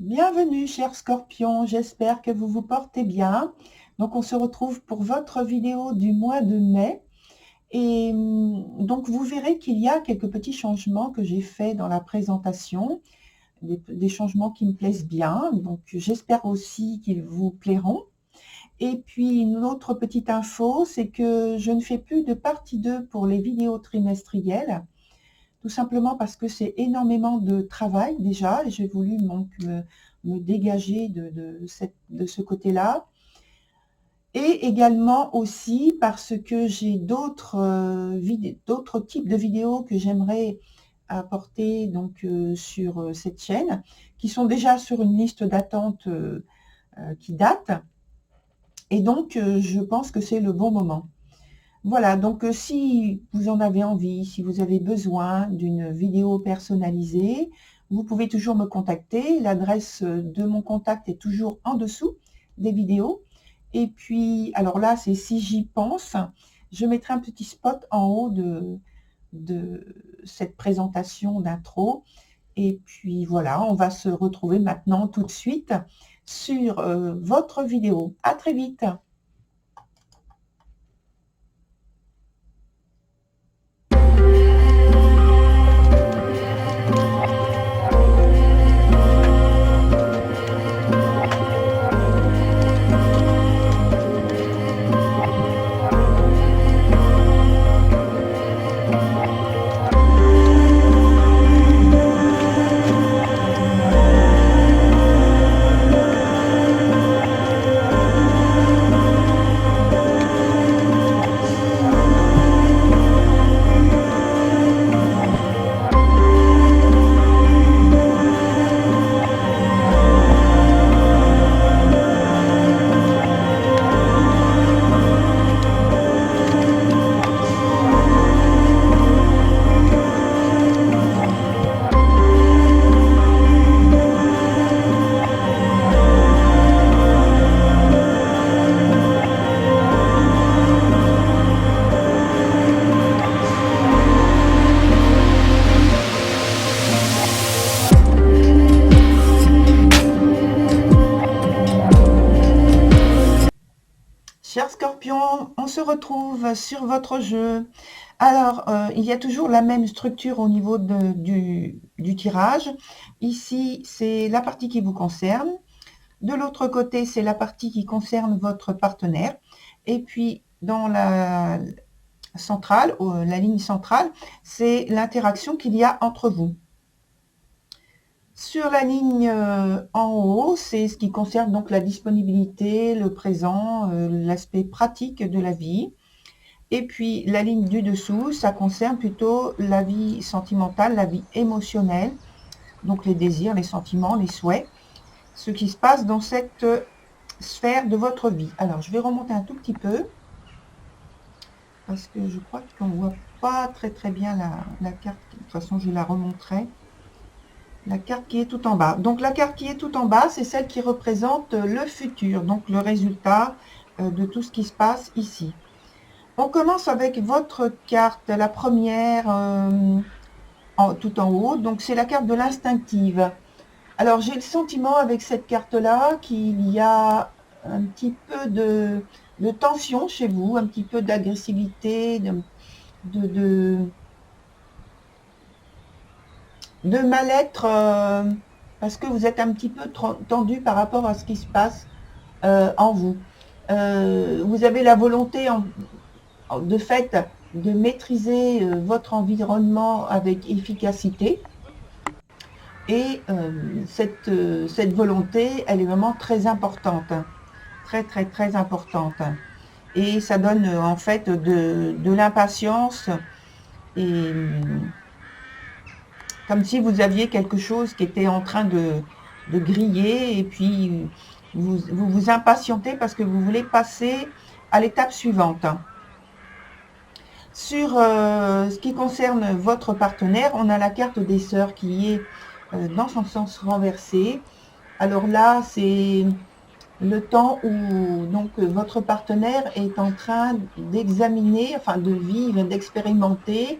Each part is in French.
Bienvenue, chers scorpions, j'espère que vous vous portez bien. Donc, on se retrouve pour votre vidéo du mois de mai. Et donc, vous verrez qu'il y a quelques petits changements que j'ai faits dans la présentation, des changements qui me plaisent bien. Donc, j'espère aussi qu'ils vous plairont. Et puis, une autre petite info, c'est que je ne fais plus de partie 2 pour les vidéos trimestrielles. Tout simplement parce que c'est énormément de travail déjà, et j'ai voulu donc me dégager de ce côté-là. Et également aussi parce que j'ai d'autres types de vidéos que j'aimerais apporter donc, sur cette chaîne, qui sont déjà sur une liste d'attente qui date. Et donc, je pense que c'est le bon moment. Voilà, donc si vous en avez envie, si vous avez besoin d'une vidéo personnalisée, vous pouvez toujours me contacter. L'adresse de mon contact est toujours en dessous des vidéos. Et puis, alors là, c'est si j'y pense, je mettrai un petit spot en haut de cette présentation d'intro. Et puis voilà, on va se retrouver maintenant tout de suite sur votre vidéo. À très vite. Chers scorpions, on se retrouve sur votre jeu. Alors, il y a toujours la même structure au niveau du tirage. Ici, c'est la partie qui vous concerne. De l'autre côté, c'est la partie qui concerne votre partenaire. Et puis, dans la centrale, la ligne centrale, c'est l'interaction qu'il y a entre vous. Sur la ligne en haut, c'est ce qui concerne donc la disponibilité, le présent, l'aspect pratique de la vie. Et puis la ligne du dessous, ça concerne plutôt la vie sentimentale, la vie émotionnelle, donc les désirs, les sentiments, les souhaits, ce qui se passe dans cette sphère de votre vie. Alors, je vais remonter un tout petit peu, parce que je crois qu'on ne voit pas très bien la carte. De toute façon, je la remonterai. La carte qui est tout en bas. Donc la carte qui est tout en bas, c'est celle qui représente le futur, donc le résultat de tout ce qui se passe ici. On commence avec votre carte, la première tout en haut, donc c'est la carte de l'instinctive. Alors j'ai le sentiment avec cette carte-là qu'il y a un petit peu de tension chez vous, un petit peu d'agressivité, de mal-être, parce que vous êtes un petit peu tendu par rapport à ce qui se passe en vous. Vous avez la volonté de fait de maîtriser votre environnement avec efficacité, et cette volonté, elle est vraiment très importante, très importante, et ça donne en fait de l'impatience, et comme si vous aviez quelque chose qui était en train de griller, et puis vous impatientez parce que vous voulez passer à l'étape suivante. Sur ce qui concerne votre partenaire, on a la carte des sœurs qui est dans son sens renversé. Alors là, c'est le temps où donc votre partenaire est en train d'examiner, enfin de vivre, d'expérimenter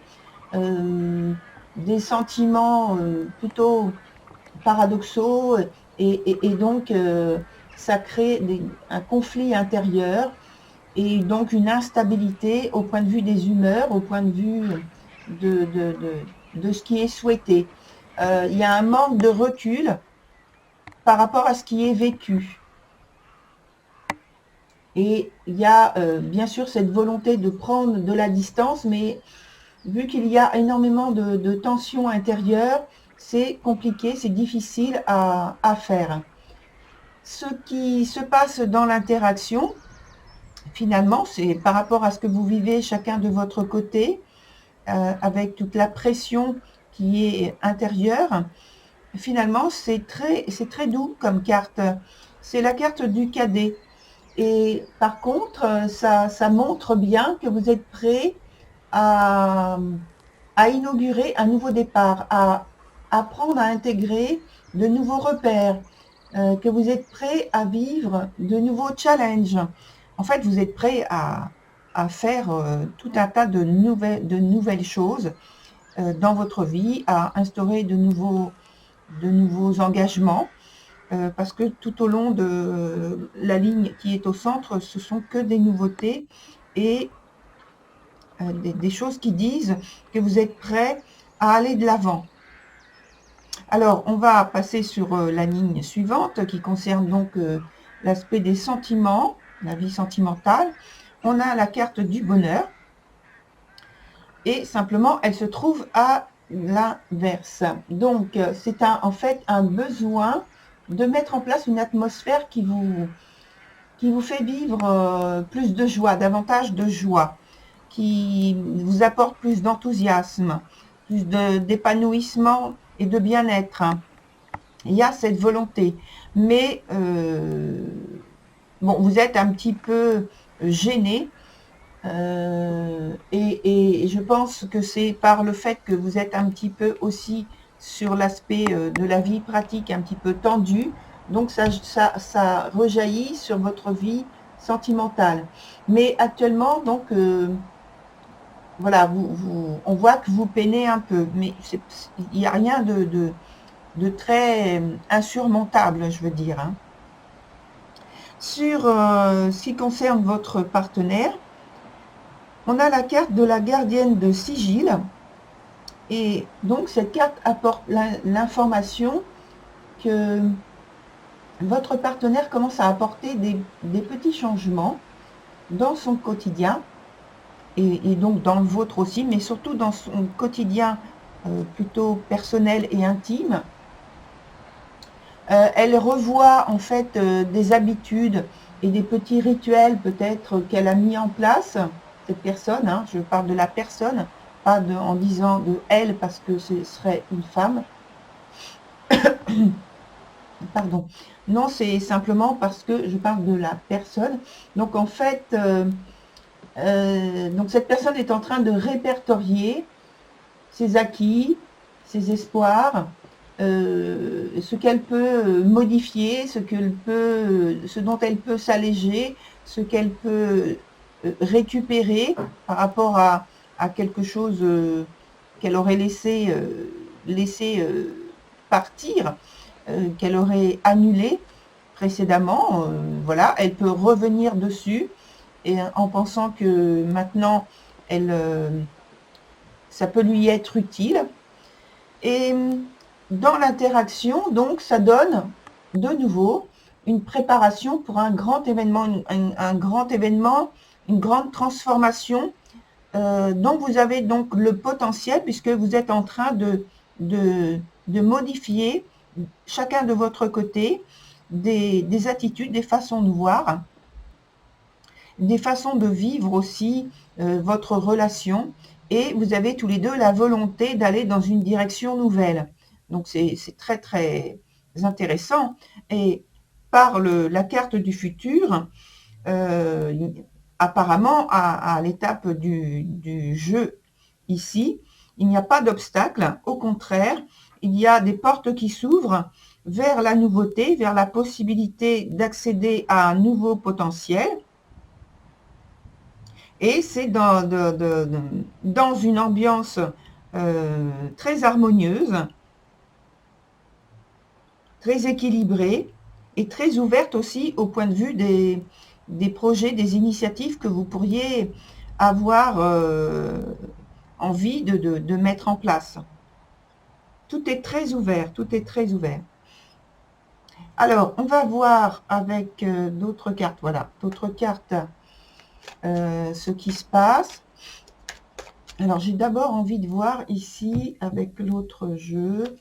des sentiments plutôt paradoxaux, et donc ça crée un conflit intérieur et donc une instabilité au point de vue des humeurs, au point de vue de ce qui est souhaité. Il y a un manque de recul par rapport à ce qui est vécu. Et il y a bien sûr cette volonté de prendre de la distance, mais vu qu'il y a énormément de tensions intérieures, c'est compliqué, c'est difficile à faire. Ce qui se passe dans l'interaction, finalement, c'est par rapport à ce que vous vivez chacun de votre côté, avec toute la pression qui est intérieure. Finalement, c'est très doux comme carte. C'est la carte du cadet. Et par contre, ça montre bien que vous êtes prêt à, à inaugurer un nouveau départ, à apprendre à intégrer de nouveaux repères, que vous êtes prêt à vivre de nouveaux challenges. En fait, vous êtes prêt à faire tout un tas de nouvelles choses dans votre vie, à instaurer de nouveaux engagements, parce que tout au long de la ligne qui est au centre, ce sont que des nouveautés et des choses qui disent que vous êtes prêt à aller de l'avant. Alors, on va passer sur la ligne suivante qui concerne donc l'aspect des sentiments, la vie sentimentale. On a la carte du bonheur et simplement, elle se trouve à l'inverse. Donc, c'est en fait un besoin de mettre en place une atmosphère qui vous fait vivre plus de joie, davantage de joie, qui vous apporte plus d'enthousiasme, plus d'épanouissement et de bien-être. Il y a cette volonté, mais bon, vous êtes un petit peu gêné et je pense que c'est par le fait que vous êtes un petit peu aussi sur l'aspect de la vie pratique un petit peu tendu, donc ça rejaillit sur votre vie sentimentale. Mais actuellement, donc, voilà, on voit que vous peinez un peu, mais il n'y a rien de très insurmontable, je veux dire, hein. Sur ce qui concerne votre partenaire, on a la carte de la gardienne de sigil. Et donc, cette carte apporte l'information que votre partenaire commence à apporter des petits changements dans son quotidien, et donc dans le vôtre aussi, mais surtout dans son quotidien plutôt personnel et intime. Elle revoit en fait des habitudes et des petits rituels peut-être qu'elle a mis en place, cette personne, hein, je parle de la personne, pas en disant de elle parce que ce serait une femme. Pardon. Non, c'est simplement parce que je parle de la personne. Donc en fait, donc cette personne est en train de répertorier ses acquis, ses espoirs, ce qu'elle peut modifier, ce dont elle peut s'alléger, ce qu'elle peut récupérer par rapport à quelque chose qu'elle aurait laissé partir, qu'elle aurait annulé précédemment. Voilà, elle peut revenir dessus et en pensant que maintenant ça peut lui être utile. Et dans l'interaction, donc, ça donne de nouveau une préparation pour un grand événement, une grande transformation. Donc, vous avez donc le potentiel, puisque vous êtes en train de modifier, chacun de votre côté, des attitudes, des façons de voir, des façons de vivre aussi votre relation. Et vous avez tous les deux la volonté d'aller dans une direction nouvelle. Donc, c'est très, très intéressant. Et par la carte du futur, apparemment, à l'étape du jeu ici, il n'y a pas d'obstacle. Au contraire, il y a des portes qui s'ouvrent vers la nouveauté, vers la possibilité d'accéder à un nouveau potentiel. Et c'est dans une ambiance très harmonieuse, très équilibrée et très ouverte aussi au point de vue des projets, des initiatives que vous pourriez avoir envie de mettre en place. Tout est très ouvert, tout est très ouvert. Alors, on va voir avec d'autres cartes, voilà, d'autres cartes, ce qui se passe. Alors, j'ai d'abord envie de voir ici, avec l'autre jeu,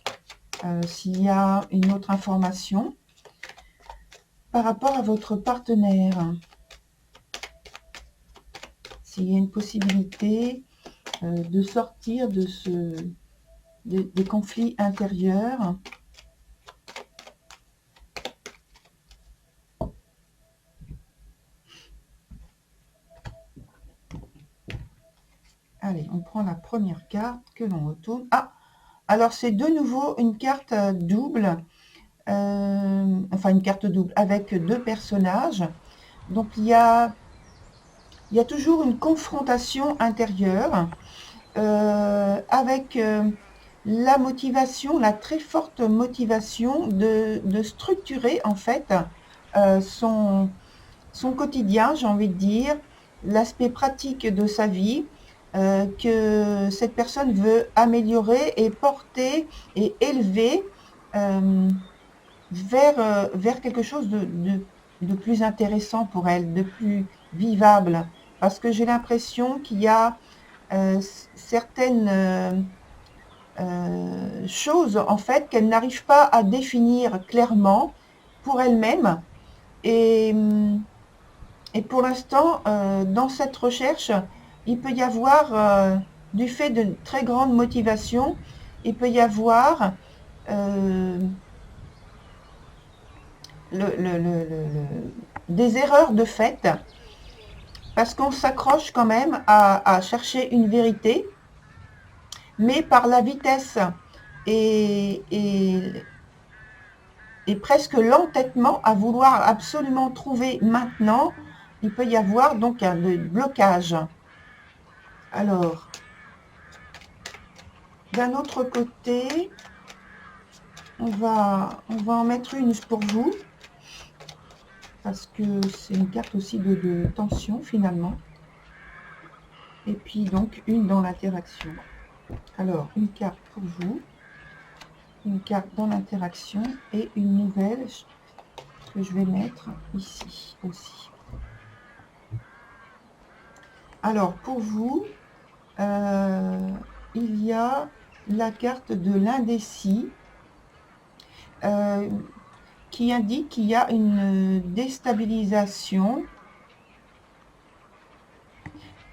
s'il y a une autre information par rapport à votre partenaire. S'il y a une possibilité de sortir de des conflits intérieurs. Allez, on prend la première carte que l'on retourne. Ah, alors c'est de nouveau une carte double, enfin une carte double avec deux personnages. Donc il y a toujours une confrontation intérieure avec la motivation, la très forte motivation de structurer en fait son quotidien, j'ai envie de dire, l'aspect pratique de sa vie, que cette personne veut améliorer et porter et élever vers quelque chose de plus intéressant pour elle, de plus vivable. Parce que j'ai l'impression qu'il y a certaines choses, en fait, qu'elle n'arrive pas à définir clairement pour elle-même. Et pour l'instant, dans cette recherche, il peut y avoir, du fait de très grande motivation, il peut y avoir des erreurs de fait, parce qu'on s'accroche quand même à chercher une vérité, mais par la vitesse et, et, et presque l'entêtement à vouloir absolument trouver maintenant, il peut y avoir donc un blocage. Alors, d'un autre côté, on va en mettre une pour vous, parce que c'est une carte aussi de tension finalement. Et puis donc une dans l'interaction. Alors, une carte pour vous, une carte dans l'interaction et une nouvelle que je vais mettre ici aussi. Alors, pour vous, il y a la carte de l'indécis qui indique qu'il y a une déstabilisation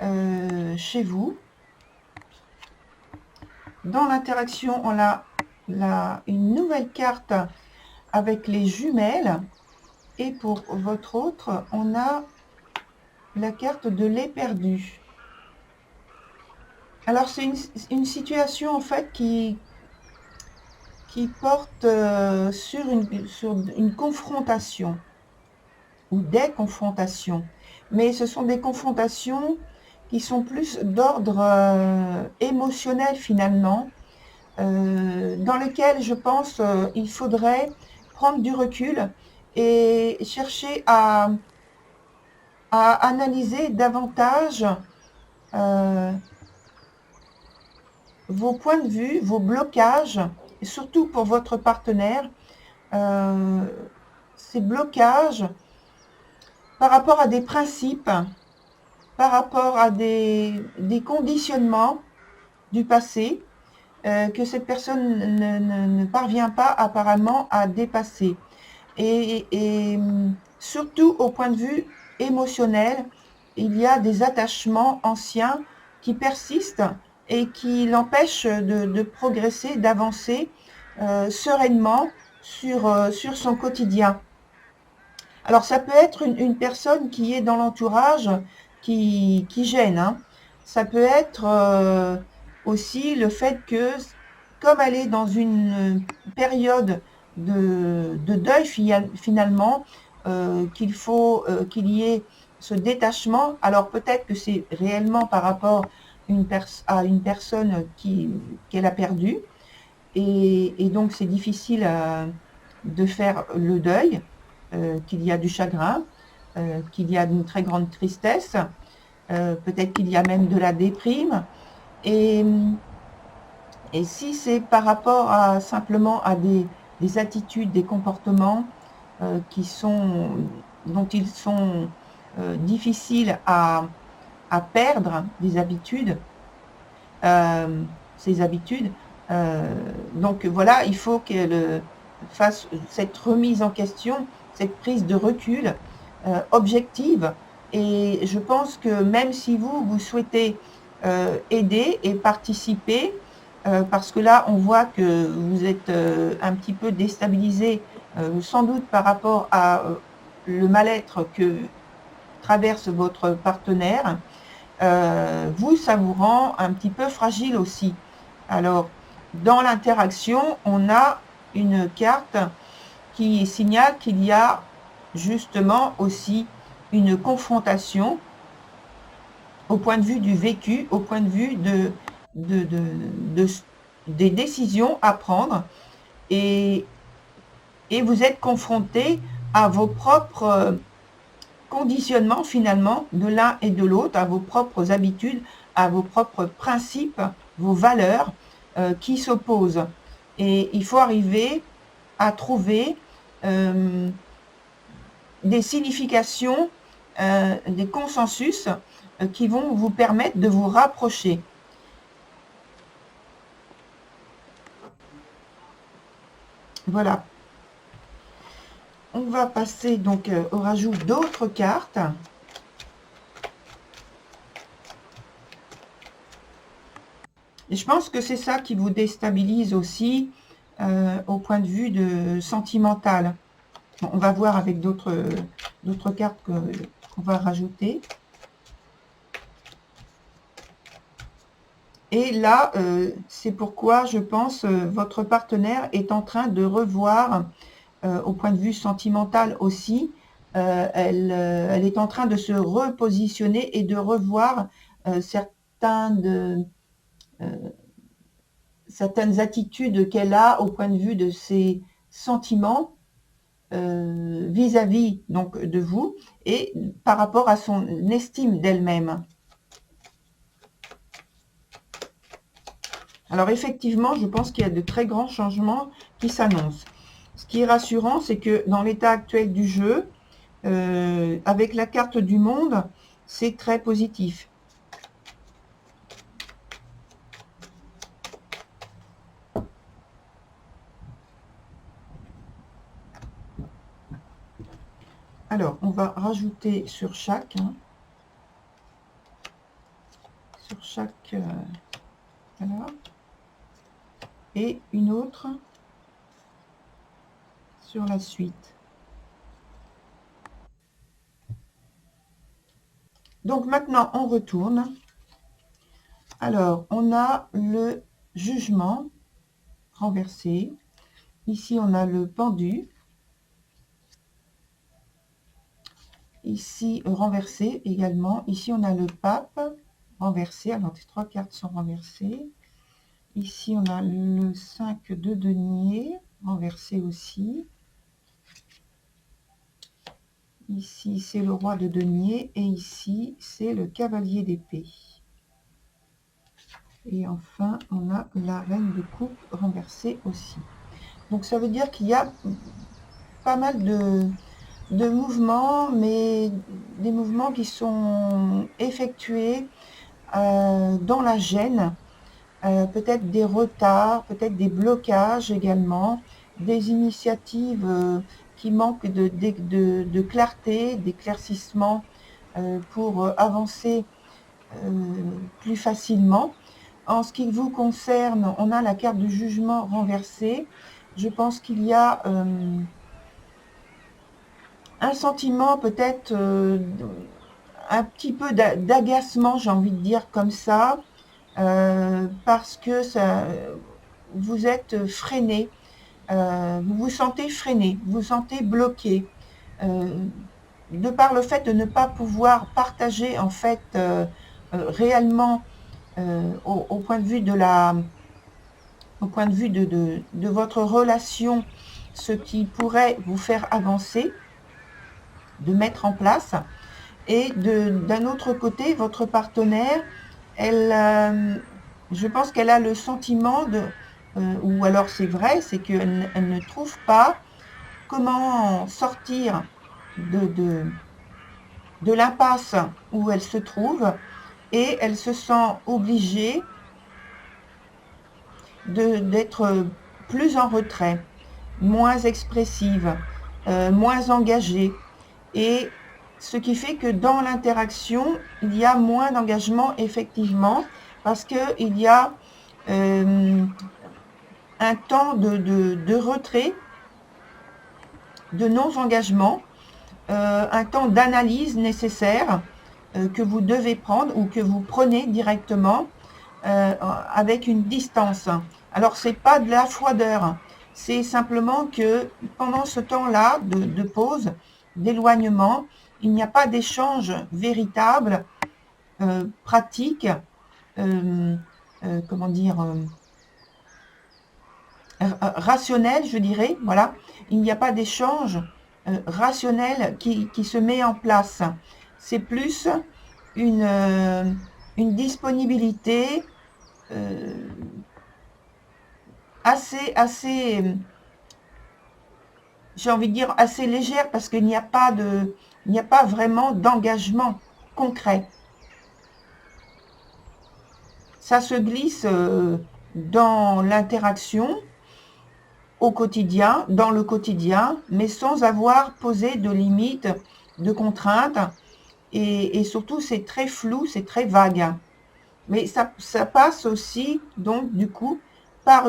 chez vous. Dans l'interaction, on a une nouvelle carte avec les jumelles. Et pour votre autre, on a la carte de l'éperdu. Alors, c'est une situation, en fait, qui porte sur une confrontation ou des confrontations. Mais ce sont des confrontations qui sont plus d'ordre émotionnel, finalement, dans lesquelles, je pense, il faudrait prendre du recul et chercher à analyser davantage vos points de vue, vos blocages, et surtout pour votre partenaire, ces blocages par rapport à des principes, par rapport à des conditionnements du passé que cette personne ne parvient pas apparemment à dépasser. Et surtout au point de vue émotionnel, il y a des attachements anciens qui persistent et qui l'empêchent de progresser, d'avancer sereinement sur son quotidien. Alors ça peut être une personne qui est dans l'entourage qui gêne, hein. Ça peut être aussi le fait que, comme elle est dans une période de deuil finalement, qu'il faut qu'il y ait ce détachement. Alors peut-être que c'est réellement par rapport à une personne qu'elle a perdue, et donc c'est difficile de faire le deuil, qu'il y a du chagrin, qu'il y a une très grande tristesse, peut-être qu'il y a même de la déprime. Et si c'est par rapport à simplement à des attitudes, des comportements dont ils sont difficiles à perdre, des habitudes, ces habitudes, donc voilà, il faut qu'elle fasse cette remise en question, cette prise de recul objective. Et je pense que même si vous souhaitez aider et participer, parce que là on voit que vous êtes un petit peu déstabilisé, sans doute par rapport à le mal-être que traverse votre partenaire, vous, ça vous rend un petit peu fragile aussi. Alors, dans l'interaction, on a une carte qui signale qu'il y a justement aussi une confrontation au point de vue du vécu, au point de vue des décisions à prendre, et vous êtes confronté à vos propres conditionnements finalement de l'un et de l'autre, à vos propres habitudes, à vos propres principes, vos valeurs qui s'opposent. Et il faut arriver à trouver des significations, des consensus qui vont vous permettre de vous rapprocher. Voilà. On va passer donc au rajout d'autres cartes. Et je pense que c'est ça qui vous déstabilise aussi au point de vue sentimental. Bon, on va voir avec d'autres cartes qu'on va rajouter. Et là, c'est pourquoi je pense votre partenaire est en train de revoir, au point de vue sentimental aussi, elle est en train de se repositionner et de revoir certaines attitudes qu'elle a au point de vue de ses sentiments vis-à-vis donc de vous et par rapport à son estime d'elle-même. Alors effectivement, je pense qu'il y a de très grands changements qui s'annoncent. Ce qui est rassurant, c'est que dans l'état actuel du jeu, avec la carte du monde, c'est très positif. Alors, on va rajouter sur chaque, voilà, et une autre sur la suite. Donc maintenant, on retourne. Alors, on a le jugement renversé. Ici, on a le pendu. Ici, renversé également. Ici, on a le pape renversé. Alors, les trois cartes sont renversées. Ici, on a le 5 de denier renversé aussi. Ici, c'est le roi de denier. Et ici, c'est le cavalier d'épée. Et enfin, on a la reine de coupe renversée aussi. Donc, ça veut dire qu'il y a pas mal de mouvements, mais des mouvements qui sont effectués dans la gêne, peut-être des retards, peut-être des blocages également, des initiatives qui manquent de clarté, d'éclaircissement pour avancer plus facilement. En ce qui vous concerne, on a la carte du jugement renversée. Je pense qu'il y a un sentiment peut-être un petit peu d'agacement, j'ai envie de dire comme ça, parce que vous êtes freiné, vous vous sentez freiné, vous vous sentez bloqué, de par le fait de ne pas pouvoir partager en fait réellement au point de vue de votre relation ce qui pourrait vous faire avancer, de mettre en place. Et d'un autre côté, votre partenaire, elle, je pense qu'elle a le sentiment ou alors c'est vrai, c'est qu'elle ne trouve pas comment sortir de l'impasse où elle se trouve, et elle se sent obligée d'être plus en retrait, moins expressive, moins engagée. Et ce qui fait que dans l'interaction, il y a moins d'engagement effectivement, parce qu'il y a un temps de retrait, de non-engagement, un temps d'analyse nécessaire que vous devez prendre ou que vous prenez directement avec une distance. Alors, c'est pas de la froideur, c'est simplement que pendant ce temps-là de pause, d'éloignement, il n'y a pas d'échange véritable, pratique, comment dire, rationnel, je dirais, voilà. Il n'y a pas d'échange rationnel qui se met en place. C'est plus une disponibilité assez, j'ai envie de dire assez légère, parce qu'il n'y a pas vraiment d'engagement concret. Ça se glisse dans l'interaction au quotidien, dans le quotidien, mais sans avoir posé de limites, de contraintes, et surtout c'est très flou, c'est très vague. Mais ça passe aussi, donc du coup, par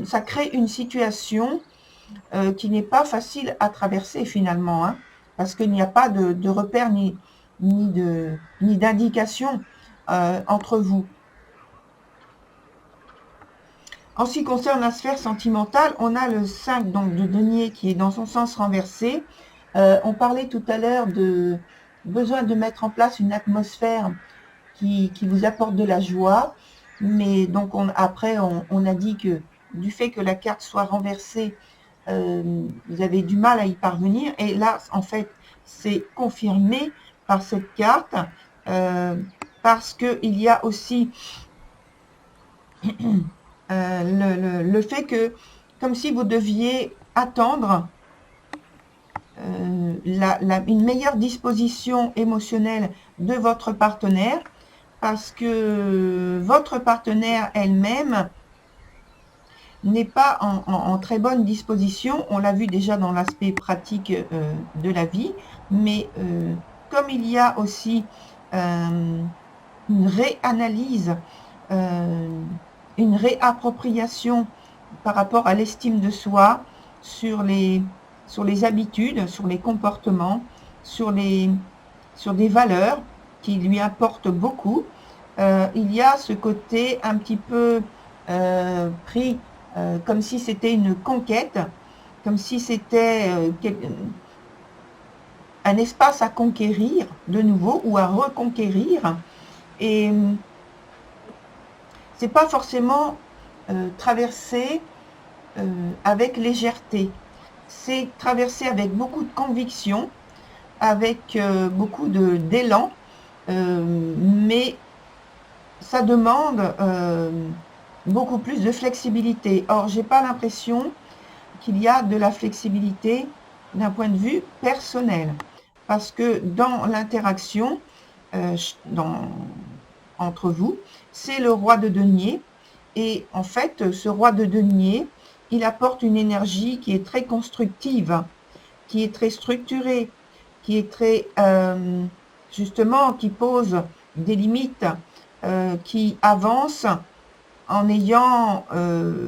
ça crée une situation qui n'est pas facile à traverser finalement, hein, parce qu'il n'y a pas de repère ni d'indication entre vous. En ce qui concerne la sphère sentimentale, on a le 5 donc, de denier qui est dans son sens renversé. On parlait tout à l'heure de besoin de mettre en place une atmosphère qui vous apporte de la joie. Mais donc après, on a dit que du fait que la carte soit renversée, vous avez du mal à y parvenir. Et là, en fait, c'est confirmé par cette carte, parce qu'il y a aussi le fait que, comme si vous deviez attendre une meilleure disposition émotionnelle de votre partenaire, parce que votre partenaire elle-même n'est pas en très bonne disposition. On l'a vu déjà dans l'aspect pratique de la vie, mais comme il y a aussi une réanalyse, une réappropriation par rapport à l'estime de soi, sur les habitudes, sur les comportements, sur des valeurs qui lui importent beaucoup. Il y a ce côté un petit peu pris comme si c'était une conquête, comme si c'était un espace à conquérir de nouveau ou à reconquérir. Et c'est pas forcément traversé avec légèreté. C'est traversé avec beaucoup de conviction, avec beaucoup d'élan, mais ça demande beaucoup plus de flexibilité. Or, j'ai pas l'impression qu'il y a de la flexibilité d'un point de vue personnel, parce que dans l'interaction entre vous, c'est le roi de denier, et en fait, ce roi de denier, il apporte une énergie qui est très constructive, qui est très structurée, qui est très, justement, qui pose des limites, qui avance en ayant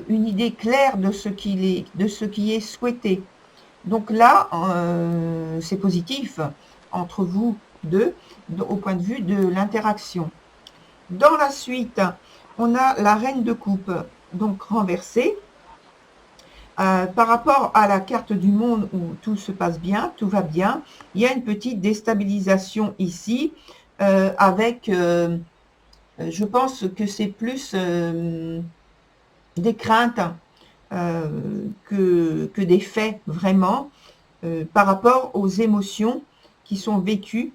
une idée claire de ce qui est souhaité. Donc là, c'est positif entre vous deux, au point de vue de l'interaction. Dans la suite, on a la reine de coupe, donc renversée. Par rapport à la carte du monde où tout se passe bien, tout va bien, il y a une petite déstabilisation ici, avec, je pense que c'est plus des craintes, que des faits vraiment par rapport aux émotions qui sont vécues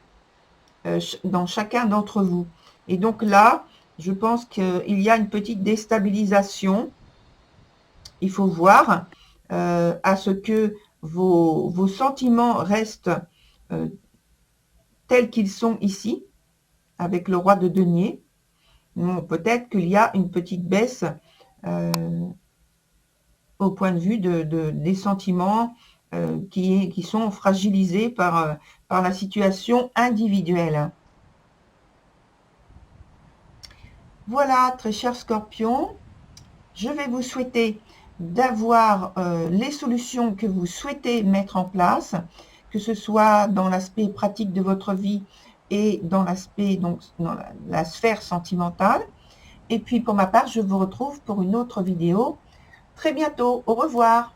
dans chacun d'entre vous. Et donc là, je pense qu'il y a une petite déstabilisation. Il faut voir à ce que vos sentiments restent tels qu'ils sont ici, avec le roi de denier. Peut-être qu'il y a une petite baisse au point de vue des sentiments qui sont fragilisés par la situation individuelle. Voilà, très chers scorpions, je vais vous souhaiter d'avoir les solutions que vous souhaitez mettre en place, que ce soit dans l'aspect pratique de votre vie et dans l'aspect, donc dans la sphère sentimentale. Et puis pour ma part, je vous retrouve pour une autre vidéo très bientôt. Au revoir.